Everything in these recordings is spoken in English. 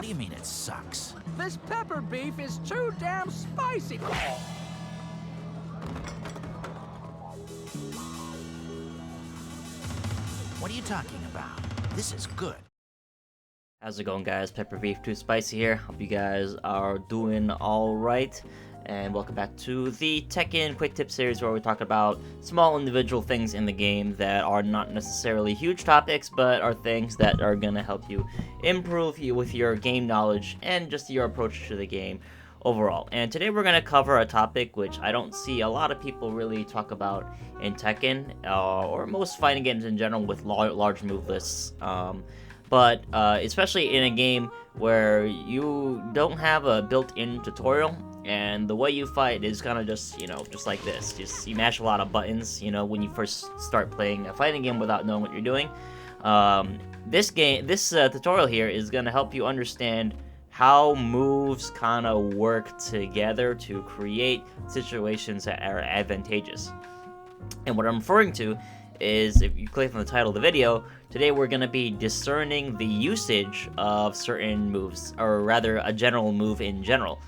What do you mean it sucks? This pepper beef is too damn spicy. What are you talking about? This is good. How's it going, guys? Pepper Beef Too Spicy here. Hope you guys are doing alright. And welcome back to the Tekken Quick Tip series, where we talk about small individual things in the game that are not necessarily huge topics, but are things that are going to help you improve with your game knowledge and just your approach to the game overall. And today we're going to cover a topic which I don't see a lot of people really talk about in Tekken, or most fighting games in general with large move lists. But especially in a game where you don't have a built-in tutorial, and the way you fight is kind of just, just like this. Just you mash a lot of buttons, when you first start playing a fighting game without knowing what you're doing. This tutorial here is going to help you understand how moves kind of work together to create situations that are advantageous. And what I'm referring to is, if you click on the title of the video, today we're going to be discerning the usage of certain moves, or rather a general move in general.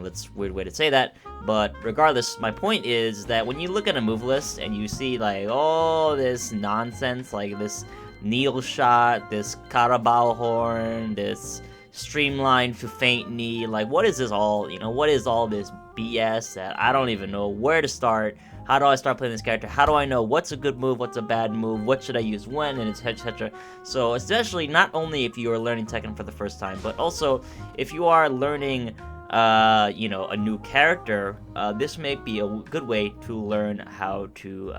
That's a weird way to say that, but regardless, my point is that when you look at a move list and you see like all this nonsense, like this kneel shot, this carabao horn, this streamlined to faint knee, like what is this all, what is all this BS that I don't even know where to start? How do I start playing this character? How do I know what's a good move, what's a bad move, what should I use when, and etc. So especially not only if you are learning Tekken for the first time, but also if you are learning a new character, this may be a good way to learn how to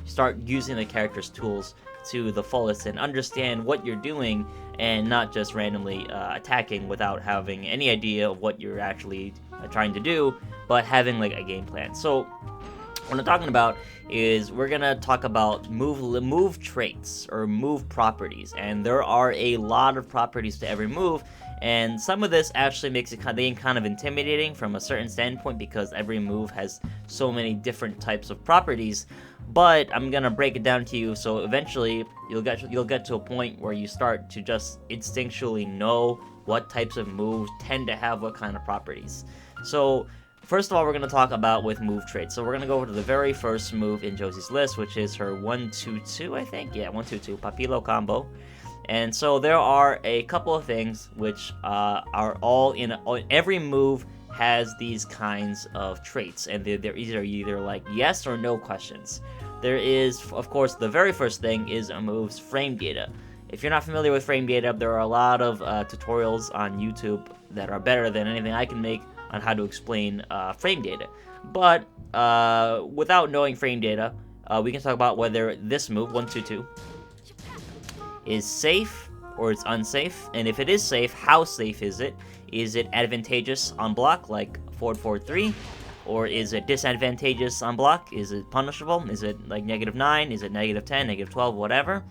start using the character's tools to the fullest and understand what you're doing, and not just randomly attacking without having any idea of what you're actually trying to do, but having like a game plan. So what I'm talking about is we're gonna talk about move traits or move properties, and there are a lot of properties to every move. And some of this actually makes it kind of intimidating from a certain standpoint, because every move has so many different types of properties. But I'm gonna break it down to you, so eventually you'll get to a point where you start to just instinctually know what types of moves tend to have what kind of properties. So first of all, we're gonna talk about with move traits. So we're gonna go over to the very first move in Josie's list, which is her 1-2-2, I think. Yeah, 1-2-2 Papilo combo. And so there are a couple of things which are all in every move has these kinds of traits, and they're either like yes or no questions. There is, of course, the very first thing is a move's frame data. If you're not familiar with frame data, there are a lot of tutorials on YouTube that are better than anything I can make on how to explain frame data. But without knowing frame data, we can talk about whether this move, 1-2-2, is safe or it's unsafe, and if it is safe, how safe is it? Is it advantageous on block like forward 4-3, or is it disadvantageous on block? Is it punishable? Is it like -9? Is it -10, -12, whatever?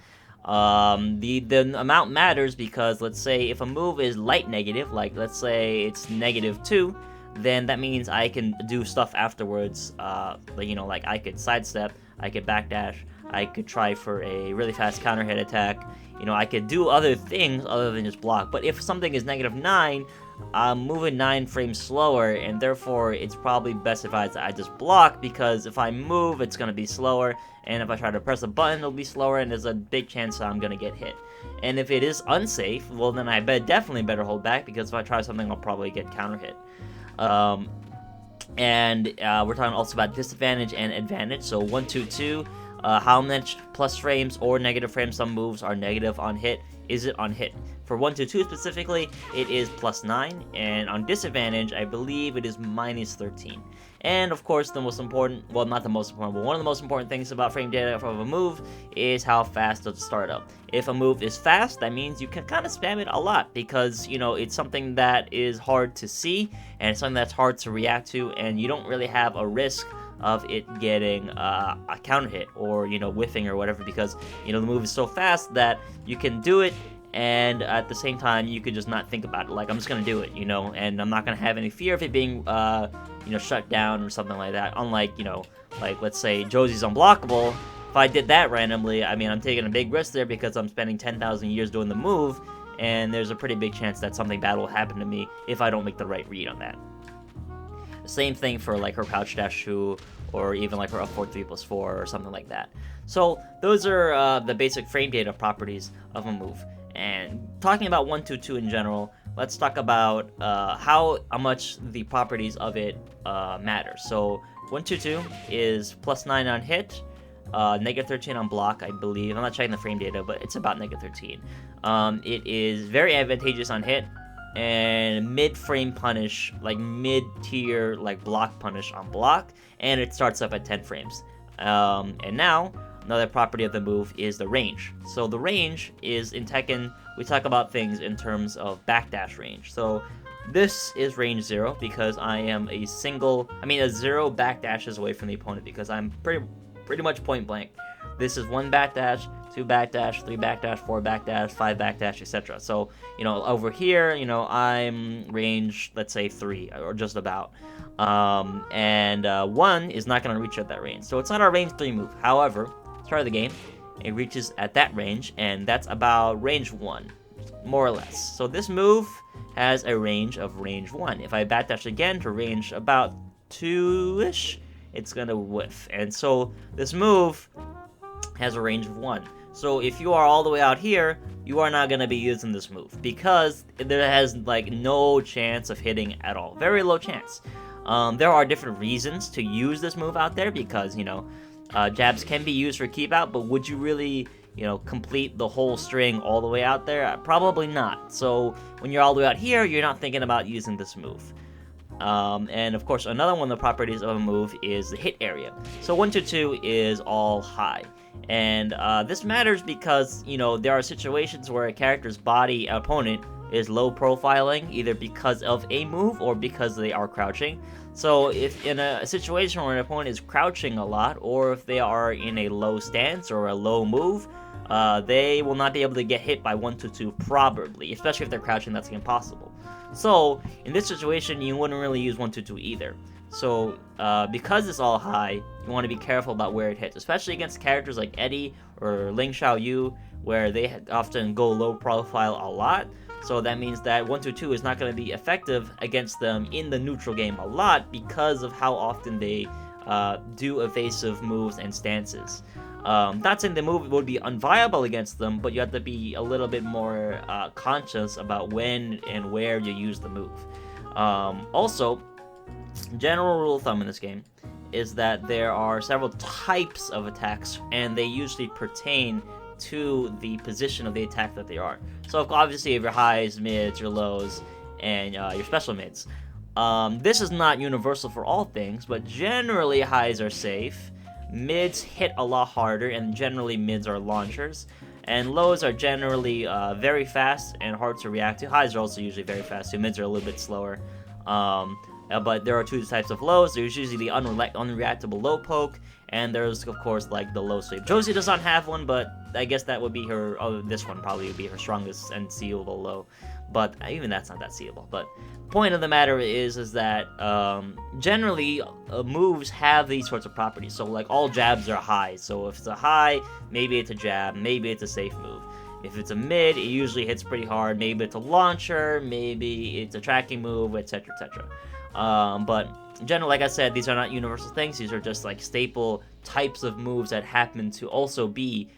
The amount matters, because let's say if a move is light negative, like let's say it's -2, then that means I can do stuff afterwards. Like I could sidestep, I could backdash, I could try for a really fast counter hit attack. I could do other things other than just block. But if something is -9, I'm moving 9 frames slower, and therefore it's probably best advised that I just block, because if I move, it's going to be slower, and if I try to press a button, it'll be slower, and there's a big chance that I'm going to get hit. And if it is unsafe, well, then I definitely better hold back, because if I try something, I'll probably get counter hit. We're talking also about disadvantage and advantage. So 1-2-2, how much plus frames or negative frames some moves are negative on hit? Is it on hit? For 1-2-2 specifically, it is +9, and on disadvantage, I believe it is -13. And of course, the most important, well, not the most important, but one of the most important things about frame data of a move is how fast does it start up. If a move is fast, that means you can kind of spam it a lot, because, it's something that is hard to see, and it's something that's hard to react to, and you don't really have a risk of it getting a counter hit or whiffing or whatever, because the move is so fast that you can do it, and at the same time you could just not think about it, like I'm just gonna do it, and I'm not gonna have any fear of it being shut down or something like that. Unlike like let's say Josie's unblockable. If I did that randomly, I mean, I'm taking a big risk there, because I'm spending 10,000 years doing the move, and there's a pretty big chance that something bad will happen to me if I don't make the right read on that. Same thing for like her crouch dash 2, or even like her up 4-3+4 or something like that. So those are the basic frame data properties of a move. And talking about 1-2-2 in general, let's talk about how much the properties of it matter. So 1-2-2 is +9 on hit, -13 on block, I believe. I'm not checking the frame data, but it's about -13. It is very advantageous on hit, and mid-frame punish, like mid-tier, like block punish on block, and it starts up at 10 frames. And now, another property of the move is the range. So the range is, in Tekken, we talk about things in terms of backdash range. So this is range 0 because I am a 0 backdashes away from the opponent because I'm pretty much point blank. This is 1 backdash, 2 backdash, 3 backdash, 4 backdash, 5 backdash, etc. So, over here, I'm range, let's say 3, or just about. And 1 is not going to reach at that range. So it's not our range 3 move. However, start of the game, it reaches at that range, and that's about range 1, more or less. So this move has a range of range 1. If I backdash again to range about 2-ish, it's going to whiff. And so this move has a range of 1. So if you are all the way out here, you are not going to be using this move because there has like no chance of hitting at all. Very low chance. There are different reasons to use this move out there because, jabs can be used for keep out, but would you really, complete the whole string all the way out there? Probably not. So when you're all the way out here, you're not thinking about using this move. And of course, another one of the properties of a move is the hit area. So 1-2 is all high. And this matters because, there are situations where a character's body opponent is low profiling, either because of a move or because they are crouching. So if in a situation where an opponent is crouching a lot, or if they are in a low stance or a low move, they will not be able to get hit by 1-2, probably, especially if they're crouching. That's impossible. So in this situation, you wouldn't really use 1-2 either. So because it's all high, you want to be careful about where it hits, especially against characters like Eddie or Ling Xiaoyu, where they often go low profile a lot. So that means that 1-2 is not going to be effective against them in the neutral game a lot because of how often they do evasive moves and stances. Not saying the move would be unviable against them, but you have to be a little bit more conscious about when and where you use the move. Also, general rule of thumb in this game is that there are several types of attacks, and they usually pertain to the position of the attack that they are. So obviously, you have your highs, mids, your lows, and your special mids. This is not universal for all things, but generally highs are safe. Mids hit a lot harder, and generally mids are launchers. And lows are generally very fast and hard to react to. Highs are also usually very fast, so mids are a little bit slower. But there are 2 types of lows. There's usually the unreactable low poke, and there's, of course, like the low sweep. Josie does not have one, but I guess that would be her, this one probably would be her strongest and seeable low. But even that's not that seeable. But point of the matter is that generally moves have these sorts of properties. So like all jabs are high. So if it's a high, maybe it's a jab, maybe it's a safe move. If it's a mid, it usually hits pretty hard. Maybe it's a launcher, maybe it's a tracking move, etc., etc. But generally, like I said, these are not universal things. These are just like staple types of moves that happen to also be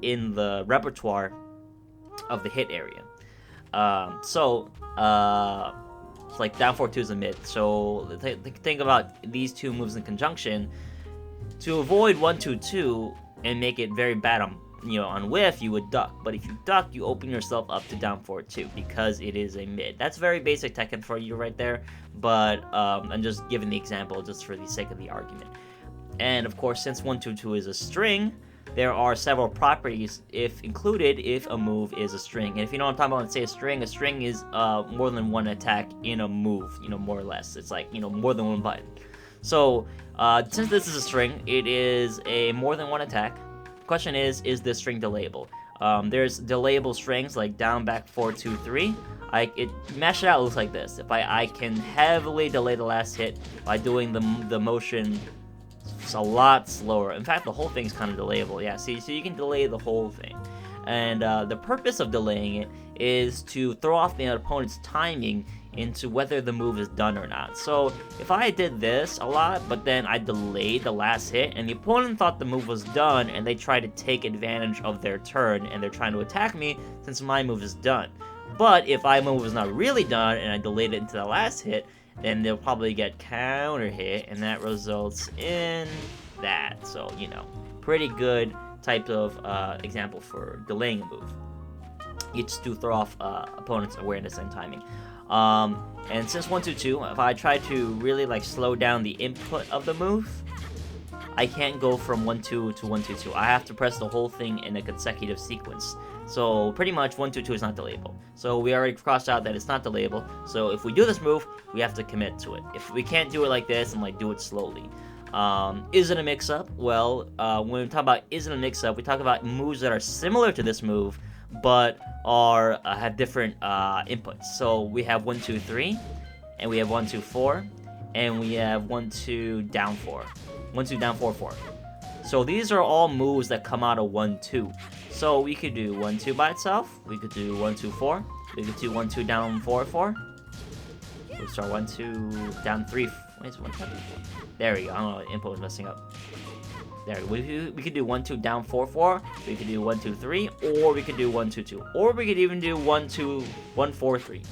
in the repertoire of the hit area. It's like down 4-2 is a mid. So think about these 2 moves in conjunction. To avoid 1-2 and make it very bad on whiff, you would duck. But if you duck, you open yourself up to down 4-2 because it is a mid. That's very basic Tekken for you right there, but I'm just giving the example just for the sake of the argument. And of course, since 1-2 is a string, there are several properties included if a move is a string. And if you know what I'm talking about when I say a string is more than one attack in a move, more or less. It's like, more than one button. So since this is a string, it is a more than one attack. Question is this string delayable? There's delayable strings like down, back, 4-2, 3. Mash it out looks like this. If I can heavily delay the last hit by doing the motion a lot slower. In fact, the whole thing's kind of delayable. Yeah, see, so you can delay the whole thing. And the purpose of delaying it is to throw off the opponent's timing into whether the move is done or not. So if I did this a lot, but then I delayed the last hit, and the opponent thought the move was done, and they tried to take advantage of their turn, and they're trying to attack me since my move is done. But if my move is not really done, and I delayed it into the last hit, then they'll probably get counter hit, and that results in that. So, you know, pretty good type of example for delaying a move. It's to throw off opponent's awareness and timing. And since 1-2-2, if I try to really like slow down the input of the move, I can't go from 1-2 to 1-2-2. I have to press the whole thing in a consecutive sequence. So pretty much 1-2-2 is not delayable. So we already crossed out that it's not delayable. So if we do this move, we have to commit to it. If we can't do it like this and like do it slowly. Is it a mix-up? Well, when we talk about is it a mix-up, we talk about moves that are similar to this move, but are have different inputs. So we have 1-2-3, and we have 1-2-4, and we have 1-2 down 4, 1-2 down 4-4. So these are all moves that come out of 1-2. So we could do 1-2 by itself. We could do 1-2-4. We could do 1-2 down 4-4. We start 1-2 down 3. Wait, it's 1-2. There we go. I don't know. Input was messing up. There we could do 1-2 down 4-4. We could do 1-2-3, or we could do 1-2-2, or we could even do 1-2-1-4-3.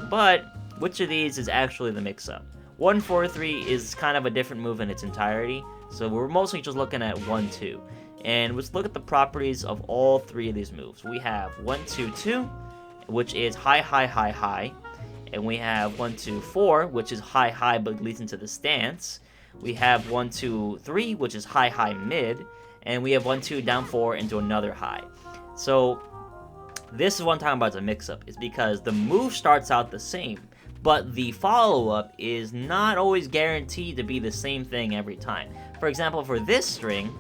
But which of these is actually the mix-up? 1-4-3 is kind of a different move in its entirety, so we're mostly just looking at 1-2. And let's look at the properties of all three of these moves. We have 1-2-2, which is high, high, high, high, and we have 1-2-4, which is high, high, but leads into the stance. We have 1-2-3, which is high, high, mid, and we have 1-2 down 4 into another high. So this is what I'm talking about as a mix-up, is because the move starts out the same, but the follow-up is not always guaranteed to be the same thing every time. For example, for this string,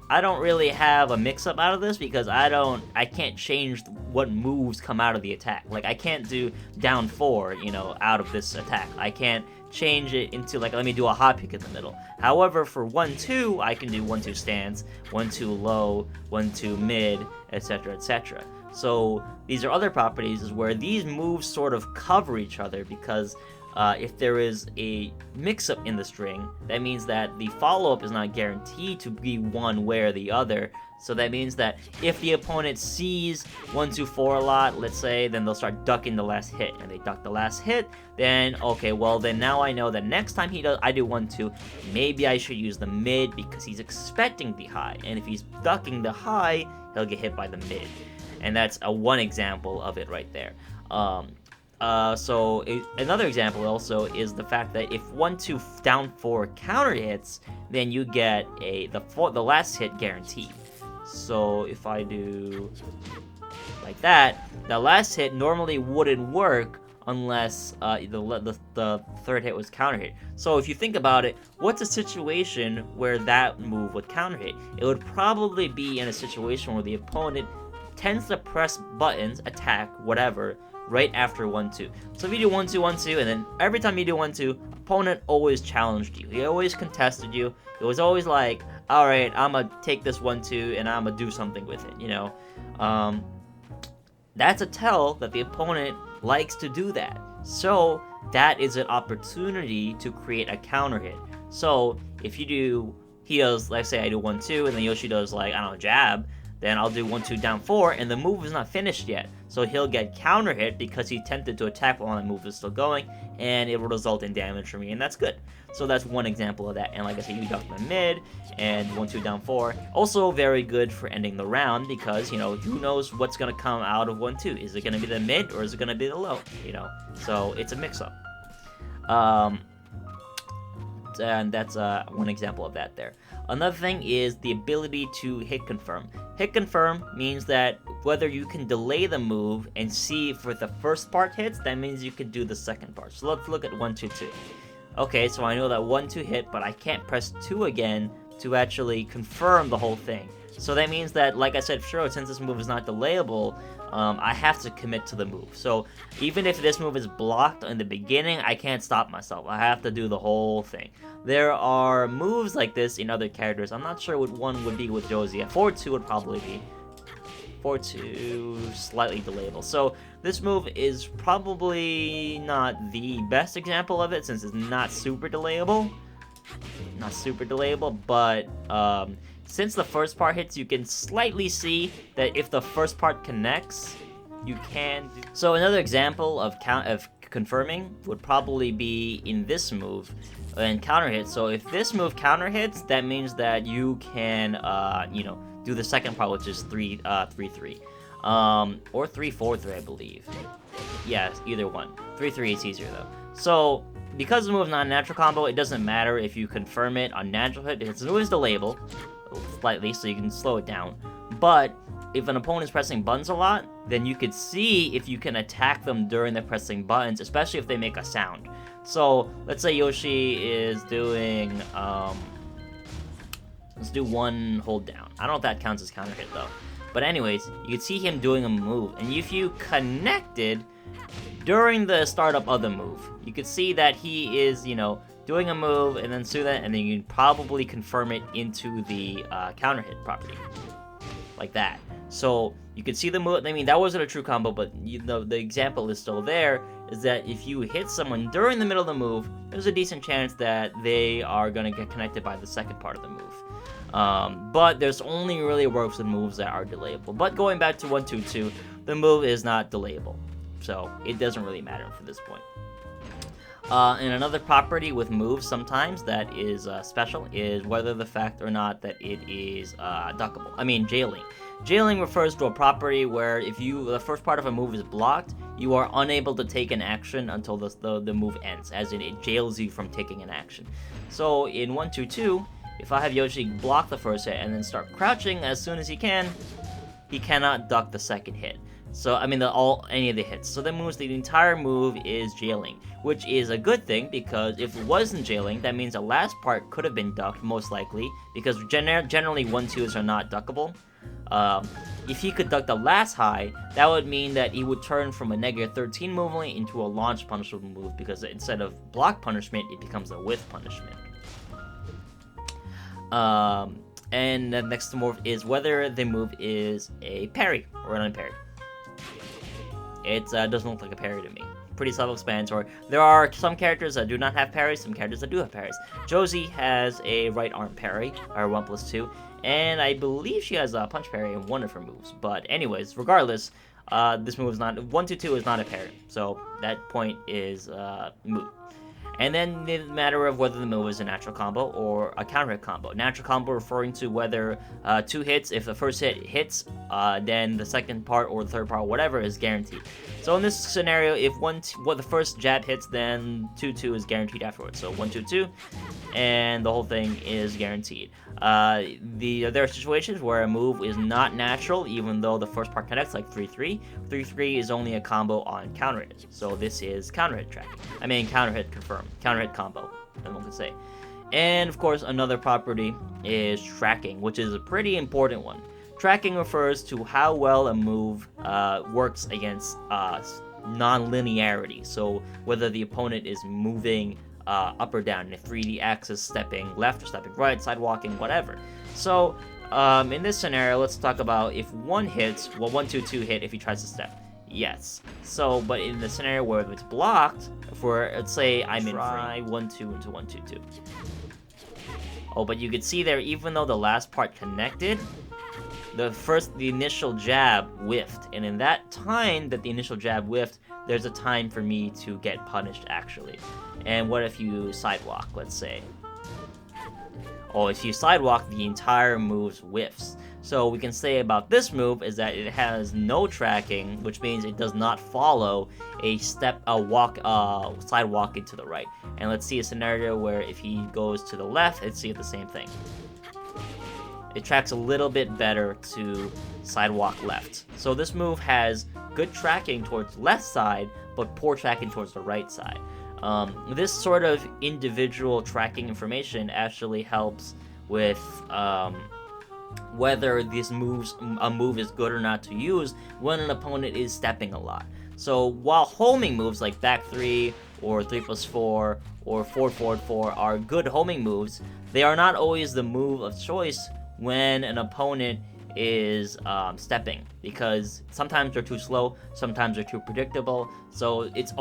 I don't really have a mix-up out of this because I can't change what moves come out of the attack. Like, I can't do down 4, you know, out of this attack. I can't change it into, like, let me do a hop kick in the middle. However, for 1-2, I can do 1-2 stance, 1-2 low, 1-2 mid, etc., etc. So these are other properties is where these moves sort of cover each other, because if there is a mix-up in the string, that means that the follow-up is not guaranteed to be one way or the other. So that means that if the opponent sees 1-2-4 a lot, let's say, then they'll start ducking the last hit, and they duck the last hit, then okay, well then now I know that next time I do 1-2, maybe I should use the mid because he's expecting the high, and if he's ducking the high, he'll get hit by the mid. And that's one example of it right there. Another example also is the fact that if 1-2 down 4 counter hits, then you get the last hit guaranteed. So if I do like that, the last hit normally wouldn't work unless the third hit was counter hit. So if you think about it, what's a situation where that move would counter hit? It would probably be in a situation where the opponent tends to press buttons, attack, whatever, right after 1-2. So if you do 1-2, 1-2, and then every time you do 1-2, opponent always challenged you. He always contested you. It was always like, all right, I'm gonna take this 1-2 and I'm gonna do something with it, you know? That's a tell that the opponent likes to do that. So that is an opportunity to create a counter hit. So if he does, let's say I do 1-2, and then Yoshi does, like, I don't know, jab, then I'll do 1-2 down 4, and the move is not finished yet. So he'll get counter hit because he tempted to attack while the move is still going, and it will result in damage for me, and that's good. So that's one example of that. And like I said, you duck the mid, and 1-2 down 4. Also very good for ending the round because, you know, who knows what's going to come out of 1-2. Is it going to be the mid, or is it going to be the low, you know? So it's a mix-up. And that's one example of that there. Another thing is the ability to hit confirm. Hit confirm means that whether you can delay the move and see if the first part hits, that means you can do the second part. So let's look at 1-2-2. Okay, so I know that 1-2 hit, but I can't press 2 again to actually confirm the whole thing. So that means that, like I said, sure, since this move is not delayable, I have to commit to the move. So even if this move is blocked in the beginning, I can't stop myself. I have to do the whole thing. There are moves like this in other characters. I'm not sure what one would be with Josie. 4-2 would probably be. 4-2, slightly delayable. So this move is probably not the best example of it, since it's not super delayable. But since the first part hits, you can slightly see that if the first part connects, you can. So another example of confirming would probably be in this move and counter hit. So if this move counter hits, that means that you can you know, do the second part, which is 3-3, or 3-4-3, I believe. Yeah, either one. 3-3 is easier though. So because the move is not a natural combo, it doesn't matter if you confirm it on natural hit. It's always delayable slightly, so you can slow it down. But if an opponent is pressing buttons a lot, then you could see if you can attack them during the pressing buttons, especially if they make a sound. So let's say Yoshi is doing let's do one hold down. I don't know if that counts as counter hit though. But anyways, you can see him doing a move, and if you connected during the startup of the move, you could see that he is, you know, doing a move and then do that, and then you can probably confirm it into the counter hit property, like that. So you can see the move. I mean, that wasn't a true combo, but you know, the example is still there. Is that if you hit someone during the middle of the move, there's a decent chance that they are gonna get connected by the second part of the move. But there's only really works with moves that are delayable. But going back to 1-2-2, the move is not delayable, so it doesn't really matter for this point. And another property with moves sometimes that is special is whether the fact or not that it is duckable. I mean, jailing. Jailing refers to a property where if the first part of a move is blocked, you are unable to take an action until the move ends, as in it jails you from taking an action. So in 1-2-2, if I have Yoshi block the first hit and then start crouching as soon as he cannot duck the second hit. So, I mean, any of the hits. So that means the entire move is jailing, which is a good thing, because if it wasn't jailing, that means the last part could have been ducked, most likely, because generally 1-2s are not duckable. If he could duck the last high, that would mean that he would turn from a -13 move only into a launch punishable move, because instead of block punishment, it becomes a whiff punishment. And the next move is whether the move is a parry or an unparry. It doesn't look like a parry to me. Pretty self-explanatory. There are some characters that do not have parries, some characters that do have parries. Josie has a right arm parry, or 1+2, and I believe she has a punch parry in one of her moves. But anyways, regardless, this move is not 1-2 is not a parry, so that point is moot. And then the matter of whether the move is a natural combo or a counter hit combo. Natural combo referring to whether 2 hits, if the first hit hits, then the second part or the third part, whatever, is guaranteed. So in this scenario, if the first jab hits, then 2-2 is guaranteed afterwards. So 1-2-2, and the whole thing is guaranteed. There are situations where a move is not natural, even though the first part connects, like 3-3. 3-3 is only a combo on counter hit. So this is counter hit tracking. I mean, counter hit confirm. Counter hit combo, as one could say. And of course, another property is tracking, which is a pretty important one. Tracking refers to how well a move works against non-linearity. So whether the opponent is moving up or down in a 3D axis, stepping left or stepping right, sidewalking, whatever. So in this scenario, let's talk about if one hits, well, 1-2-2 hit if he tries to step. Yes. So, but in the scenario where it's blocked, let's say I'm in try 1-2 into 1-2-2. Oh, but you could see there, even though the last part connected, the initial jab whiffed, and in that time that the initial jab whiffed, there's a time for me to get punished, actually. And what if you sidewalk, let's say? Oh, if you sidewalk, the entire move whiffs. So we can say about this move is that it has no tracking, which means it does not follow a sidewalk into the right. And let's see a scenario where if he goes to the left, let's see the same thing. It tracks a little bit better to sidewalk left. So this move has good tracking towards the left side, but poor tracking towards the right side. This sort of individual tracking information actually helps with whether a move is good or not to use when an opponent is stepping a lot. So while homing moves like back 3 or 3+4 or 4-4-4 are good homing moves, they are not always the move of choice when an opponent is stepping, because sometimes they're too slow, sometimes they're too predictable. So it's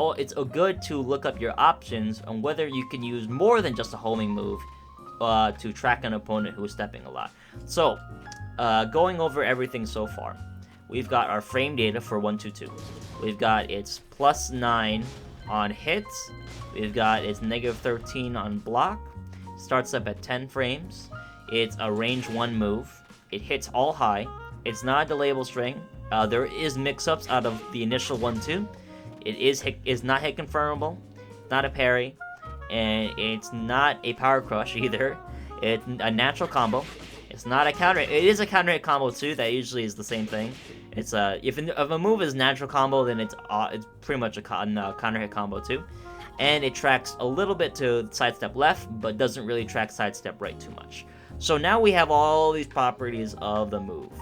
good to look up your options on whether you can use more than just a homing move to track an opponent who is stepping a lot. So going over everything so far, we've got our frame data for 122. We've got its +9 on hits. We've got its -13 on block. Starts up at 10 frames. It's a range 1 move. It hits all high. It's not a delayable string. There is mix-ups out of the initial 1-2. It is not hit confirmable. Not a parry, and it's not a power crush either. It's a natural combo. It's not a counter. It is a counter hit combo too. That usually is the same thing. It's if a move is natural combo, then it's pretty much a counter hit combo too. And it tracks a little bit to sidestep left, but doesn't really track sidestep right too much. So now we have all these properties of the move.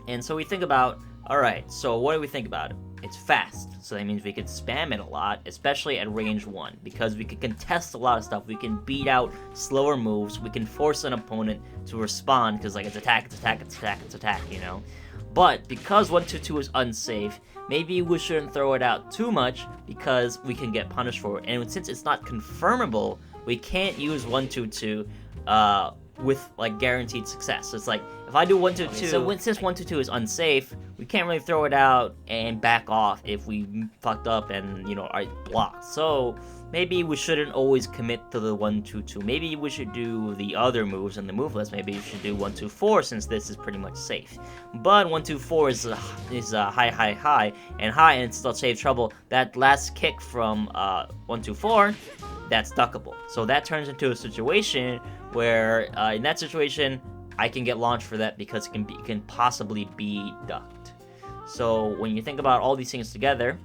And so we think about, alright, so what do we think about it? It's fast, so that means we could spam it a lot, especially at range 1, because we can contest a lot of stuff. We can beat out slower moves, we can force an opponent to respond, because like it's attack, it's attack, it's attack, it's attack, you know? But because 122 is unsafe, maybe we shouldn't throw it out too much, because we can get punished for it. And since it's not confirmable, we can't use 122 with like guaranteed success. So it's like, if I do 122, so since 122 is unsafe, we can't really throw it out and back off if we fucked up and, you know, are blocked. So maybe we shouldn't always commit to the 122. Maybe we should do the other moves in the move list. Maybe you should do 124, since this is pretty much safe. But 124 is high, and it's still save trouble. That last kick from 124, that's duckable. So that turns into a situation where in that situation, I can get launched for that because it can possibly be ducked. So when you think about all these things together,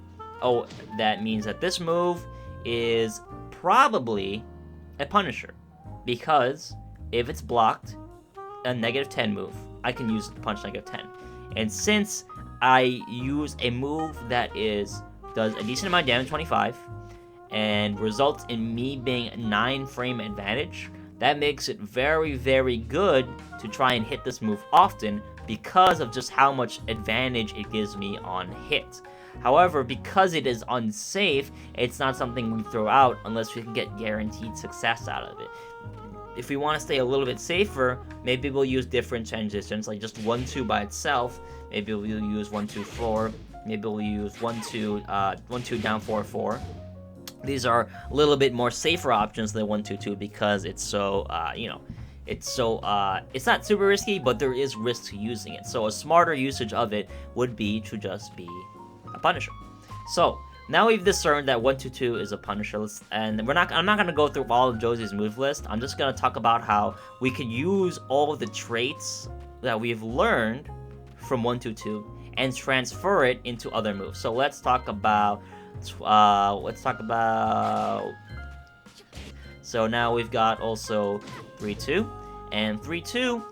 that means that this move is probably a Punisher, because if it's blocked, a -10 move, I can use the punch -10. And since I use a move that does a decent amount of damage, 25, and results in me being 9 frame advantage, that makes it very, very good to try and hit this move often, because of just how much advantage it gives me on hit. However, because it is unsafe, it's not something we throw out unless we can get guaranteed success out of it. If we want to stay a little bit safer, maybe we'll use different transitions, like just 1-2 by itself. Maybe we'll use 1-2-4. Maybe we'll use 1-2 down 4-4. These are a little bit more safer options than 1-2-2, because it's so, it's not super risky, but there is risk to using it. So a smarter usage of it would be to just be a Punisher. So now we've discerned that 122 is a Punisher, and I'm not gonna go through all of Josie's move list. I'm just gonna talk about how we could use all of the traits that we've learned from 122 and transfer it into other moves. So let's talk about. So now we've got also 3-2, and 3-2.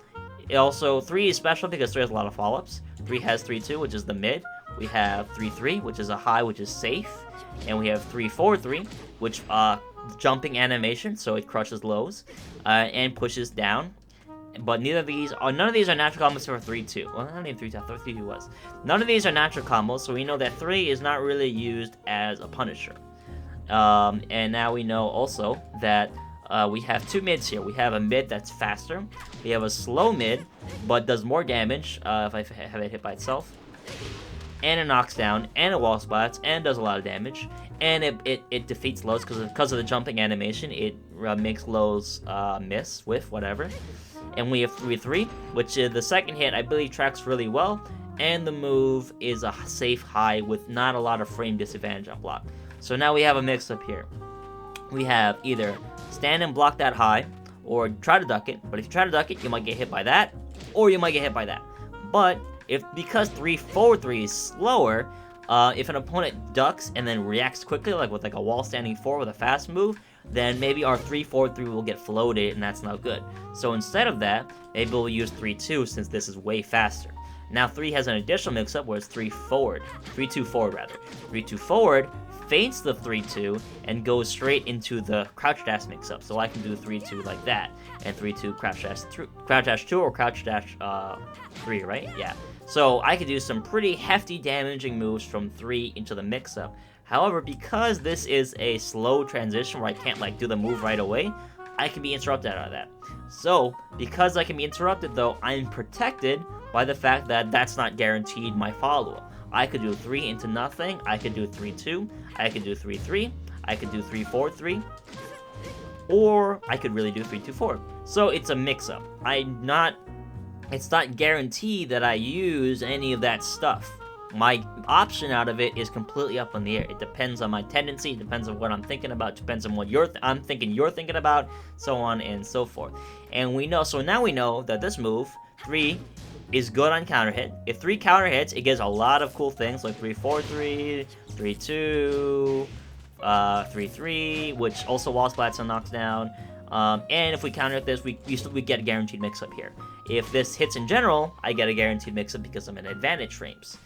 Also 3 is special because 3 has a lot of follow-ups. 3 has 3-2, which is the mid. We have 3-3, which is a high, which is safe, and we have 3-4-3, which jumping animation, so it crushes lows and pushes down. But none of these are natural combos for 3-2. Well, not even 3-2. I thought 3-2 was. None of these are natural combos, so we know that 3 is not really used as a Punisher. And now we know also that we have 2 mids here. We have a mid that's faster. We have a slow mid, but does more damage if I have it hit by itself. And it knocks down, and it wall splats, and does a lot of damage. And it defeats lows because of the jumping animation. It makes lows miss, whiff, whatever. And we have 3-3, which is the second hit, I believe, tracks really well. And the move is a safe high with not a lot of frame disadvantage on block. So now we have a mix-up here. We have either stand and block that high, or try to duck it. But if you try to duck it, you might get hit by that, or you might get hit by that. But because 3-4-3 is slower, if an opponent ducks and then reacts quickly, like with a wall standing 4 with a fast move, then maybe our 3-4-3 will get floated, and that's not good. So instead of that, maybe we'll use 3-2, since this is way faster. Now 3 has an additional mix-up where it's 3 forward. 3-2 forward, rather. 3-2 forward, feints the 3-2 and goes straight into the crouch dash mix-up. So I can do 3-2 like that, and 3-2 crouch dash 2 or crouch dash 3, right? Yeah. So I could do some pretty hefty damaging moves from 3 into the mix-up. However, because this is a slow transition where I can't like do the move right away, I can be interrupted out of that. So, because I can be interrupted though, I'm protected by the fact that that's not guaranteed my follow-up. I could do 3 into nothing, I could do 3-2, I could do 3-3, I could do 3-4-3, or I could really do 3-2-4. So it's a mix-up. It's not guaranteed that I use any of that stuff. My option out of it is completely up in the air. It depends on my tendency, it depends on what I'm thinking about, depends on what I'm thinking you're thinking about, so on and so forth. And so now we know that this move, 3, is good on counter hit. If 3 counter hits, it gives a lot of cool things like 3-4-3, 3-2, 3-3, which also wall splats and knocks down. And if we counter hit this, we get a guaranteed mix-up here. If this hits in general, I get a guaranteed mix-up because I'm in advantage frames.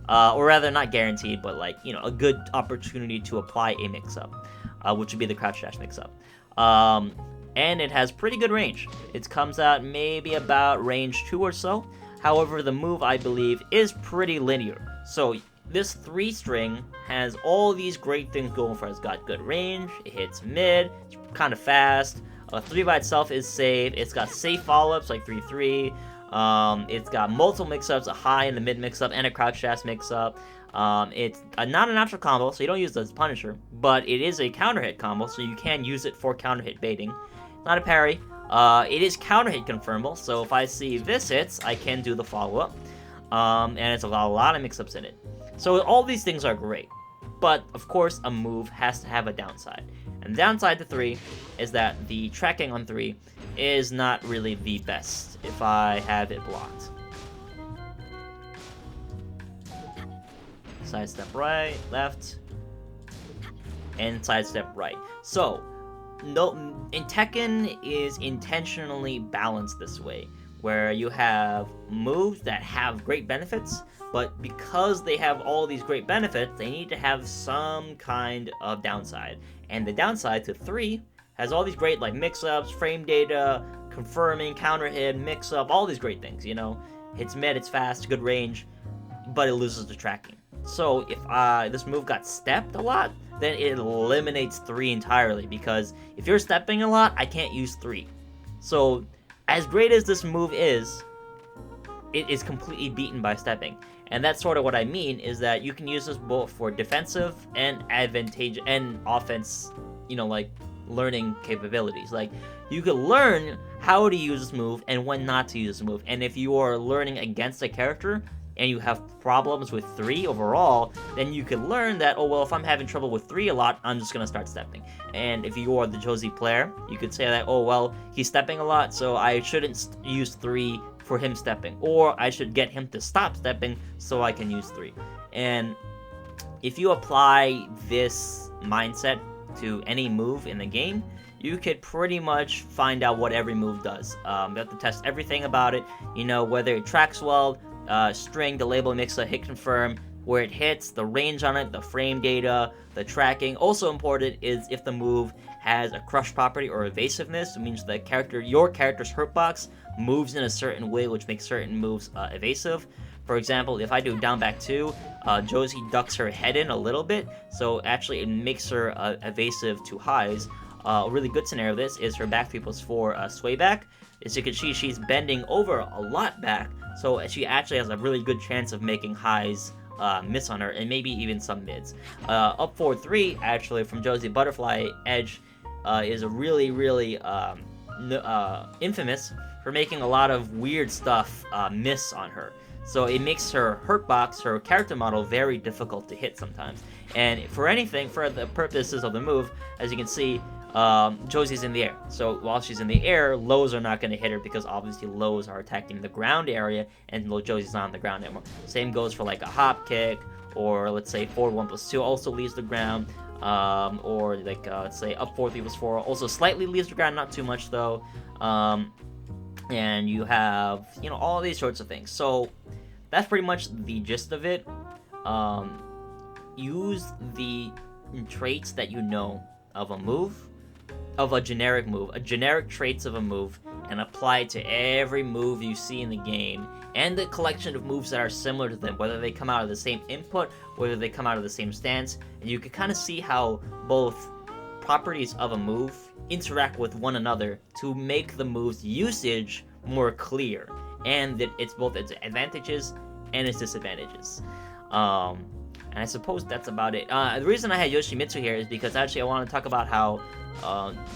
Or rather, not guaranteed, but like, a good opportunity to apply a mix-up, which would be the crouch dash mix-up. And it has pretty good range. It comes out maybe about range 2 or so. However, the move, I believe, is pretty linear. So this 3-string has all these great things going for it. It's got good range, it hits mid, it's kind of fast. 3 by itself is safe. It's got safe follow-ups like 3-3. It's got multiple mix-ups, a high and a mid mix-up, and a crouch dash mix-up. It's not a natural combo, so you don't use it as Punisher, but it is a counter hit combo, so you can use it for counter hit baiting. Not a parry. It is counter hit confirmable, so if I see this hits, I can do the follow-up. And it's got a lot of mix-ups in it. So all these things are great. But, of course, a move has to have a downside. And the downside to 3 is that the tracking on 3 is not really the best if I have it blocked. Sidestep right, left, and sidestep right. So, in Tekken is intentionally balanced this way, where you have moves that have great benefits, but because they have all these great benefits, they need to have some kind of downside. And the downside to 3 has all these great like mix-ups, frame data, confirming, counter hit, mix-up, all these great things, Hits mid, it's fast, good range, but it loses the tracking. So if this move got stepped a lot, then it eliminates 3 entirely, because if you're stepping a lot, I can't use 3. So as great as this move is, it is completely beaten by stepping. And that's sort of what I mean, is that you can use this both for defensive and advantage and offense, like learning capabilities. Like, you could learn how to use this move and when not to use this move. And if you are learning against a character and you have problems with 3 overall, then you can learn that, oh well, if I'm having trouble with 3 a lot, I'm just gonna start stepping. And if you are the Josie player, you could say that, oh well, he's stepping a lot, so I shouldn't use 3 for him stepping, or I should get him to stop stepping so I can use 3. And if you apply this mindset to any move in the game, you could pretty much find out what every move does. You have to test everything about it, whether it tracks well, string, the label mix-up, hit confirm, where it hits, the range on it, the frame data, the tracking. Also important is if the move has a crush property or evasiveness. It means your character's hurtbox moves in a certain way, which makes certain moves evasive. For example, if I do down back 2, Josie ducks her head in a little bit, so actually it makes her evasive to highs. A really good scenario of this is her back 3+4 sway back. As you can see, she's bending over a lot back, so she actually has a really good chance of making highs miss on her, and maybe even some mids. Up 4-3, actually, from Josie Butterfly Edge, is a really, really infamous for making a lot of weird stuff miss on her. So it makes her hurtbox, her character model, very difficult to hit sometimes. And for the purposes of the move, as you can see, Josie's in the air. So while she's in the air, lows are not going to hit her because obviously lows are attacking the ground area, and Josie's not on the ground anymore. Same goes for like a hop kick, or let's say forward 1+2 also leaves the ground, or like let's say up 4 3+4 also slightly leaves the ground, not too much though. And you have all these sorts of things. So that's pretty much the gist of it. Use the certain traits that you know of a move, of a generic traits of a move, and apply it to every move you see in the game, and the collection of moves that are similar to them, whether they come out of the same input, whether they come out of the same stance, and you can kind of see how both properties of a move interact with one another to make the move's usage more clear, and that it's both its advantages and its disadvantages. And I suppose that's about it. The reason I had Yoshimitsu here is because actually I want to talk about how,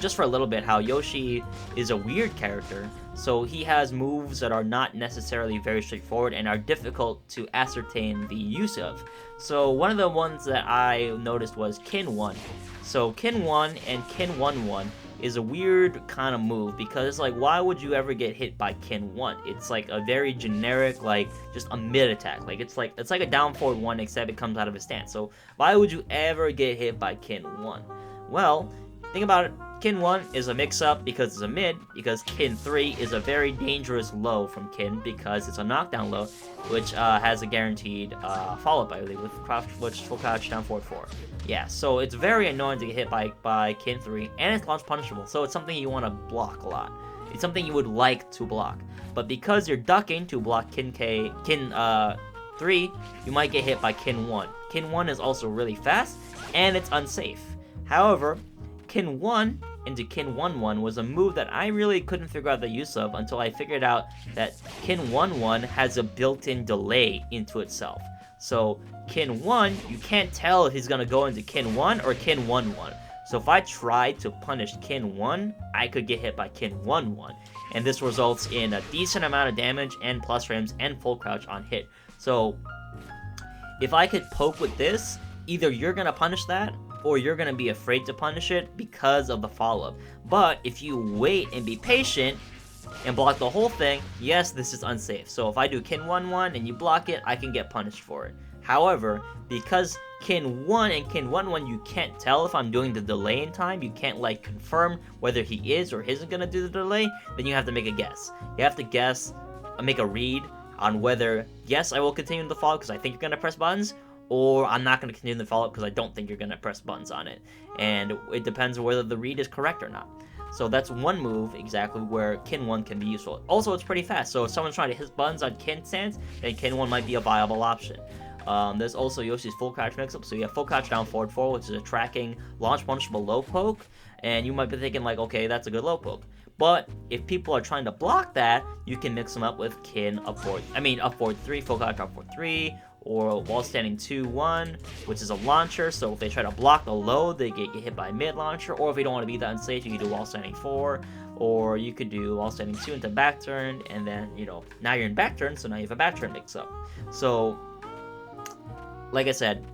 just for a little bit, how Yoshi is a weird character. So he has moves that are not necessarily very straightforward and are difficult to ascertain the use of. So one of the ones that I noticed was Kin 1. So Kin 1 and Kin 1-1 is a weird kind of move, because like, why would you ever get hit by Kin 1? It's like a very generic, like just a mid attack. Like it's like a down forward 1, except it comes out of a stance. So why would you ever get hit by Kin 1? Well, think about it. Kin 1 is a mix-up because it's a mid, because Kin 3 is a very dangerous low from Kin because it's a knockdown low, which has a guaranteed follow-up, I believe, with full crouch down forward 4. Yeah, so it's very annoying to get hit by Kin 3, and it's launch punishable, so it's something you want to block a lot. It's something you would like to block, but because you're ducking to block Kin 3, you might get hit by Kin 1. Kin 1 is also really fast, and it's unsafe. However, Kin 1 into Kin 1-1 was a move that I really couldn't figure out the use of until I figured out that Kin 1-1 has a built-in delay into itself. So Kin 1, you can't tell if he's going to go into Kin 1 or Kin 1-1. So if I tried to punish Kin 1, I could get hit by Kin 1-1. And this results in a decent amount of damage and plus frames and full crouch on hit. So if I could poke with this, either you're going to punish that, or you're going to be afraid to punish it because of the follow-up. But if you wait and be patient and block the whole thing, yes, this is unsafe. So if I do Kin 1-1 and you block it, I can get punished for it. However, because Kin 1 and Kin 1-1, you can't tell if I'm doing the delay in time, you can't like confirm whether he is or isn't going to do the delay, then you have to make a guess. You have to guess, make a read on whether, yes, I will continue the follow because I think you're going to press buttons, or I'm not going to continue the follow-up because I don't think you're going to press buttons on it. And it depends on whether the read is correct or not. So that's one move exactly where Kin 1 can be useful. Also, it's pretty fast, so if someone's trying to hit buttons on Kin stance, then Kin 1 might be a viable option. There's also Yoshi's full crouch mix-up, so you have full crouch down forward 4, which is a tracking launch punishable low poke, and you might be thinking like, okay, that's a good low poke. But if people are trying to block that, you can mix them up with Kin up forward 3, full crouch up forward 3, or wall standing 2-1, which is a launcher, so if they try to block the low, they get hit by mid launcher, or if you don't want to be that unsafe, you can do wall standing 4, or you could do wall standing 2 into back turn, and then, now you're in back turn, so now you have a back turn mix up. So, like I said,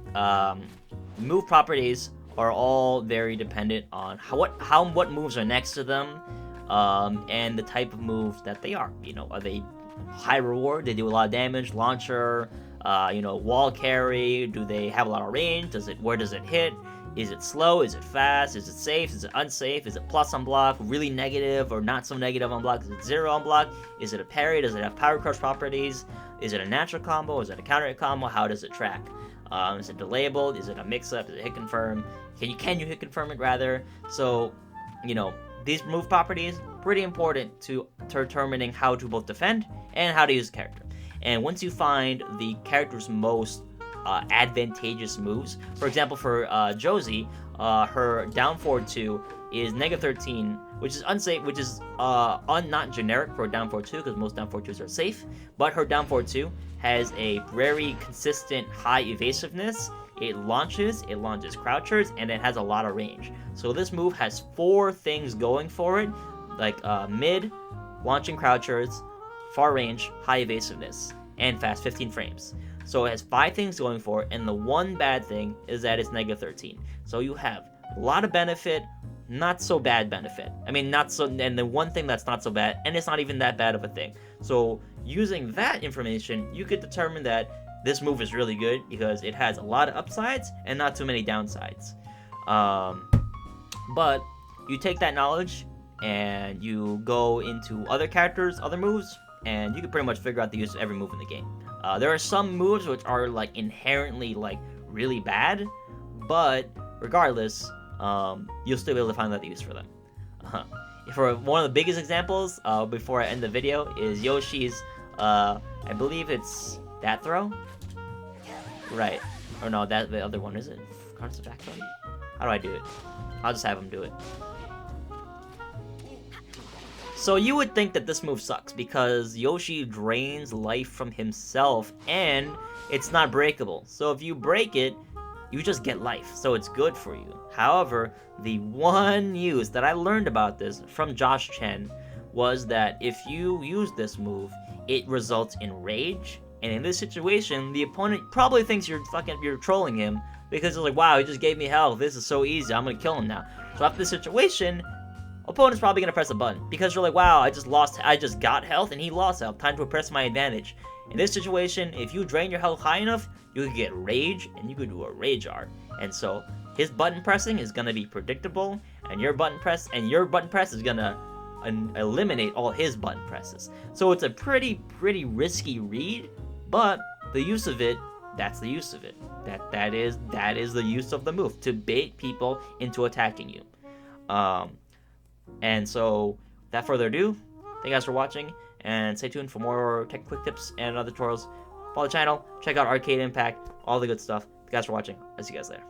move properties are all very dependent on what moves are next to them, and the type of move that they are. Are they high reward? They do a lot of damage, launcher, wall carry, do they have a lot of range, where does it hit, is it slow, is it fast, is it safe, is it unsafe, is it plus on block, really negative or not so negative on block, is it 0 on block, is it a parry, does it have power crush properties, is it a natural combo, is it a counter hit combo, how does it track, is it delayable, is it a mix-up, is it hit confirm, can you hit confirm it rather. So these move properties pretty important to determining how to both defend and how to use the character. And once you find the character's most advantageous moves, for example, for Josie, her down forward 2 is -13, which is unsafe, which is not generic for a down forward 2 because most down forward 2s are safe. But her down forward 2 has a very consistent high evasiveness. It launches crouchers, and it has a lot of range. So this move has 4 things going for it, like mid, launching crouchers, far range, high evasiveness, and fast 15 frames. So it has 5 things going for it, and the one bad thing is that it's -13. So you have a lot of benefit, not so bad benefit. And the one thing that's not so bad, and it's not even that bad of a thing. So using that information, you could determine that this move is really good because it has a lot of upsides and not too many downsides. But you take that knowledge and you go into other characters, other moves, and you can pretty much figure out the use of every move in the game. There are some moves which are like inherently like really bad, but regardless, you'll still be able to find another use for them. For one of the biggest examples, before I end the video, is Yoshi's, I believe it's that throw? Right. Or no, that the other one, is it? Cards back throw? How do I do it? I'll just have him do it. So you would think that this move sucks, because Yoshi drains life from himself, and it's not breakable. So if you break it, you just get life, so it's good for you. However, the one use that I learned about this from Josh Chen was that if you use this move, it results in rage, and in this situation, the opponent probably thinks you're trolling him, because they're like, wow, he just gave me health, this is so easy, I'm gonna kill him now. So after this situation, opponent's probably gonna press a button, because you're like, wow, I just got health and he lost health, time to press my advantage. In this situation, if you drain your health high enough, you could get rage, and you could do a rage art. And so, his button pressing is gonna be predictable, and your button press is gonna eliminate all his button presses. So it's a pretty risky read, but the use of it, that's the use of it. That is the use of the move, to bait people into attacking you. And so, without further ado, thank you guys for watching, and stay tuned for more tech quick tips and other tutorials. Follow the channel, check out Arcade Impact, all the good stuff. Thank you guys for watching. I'll see you guys later.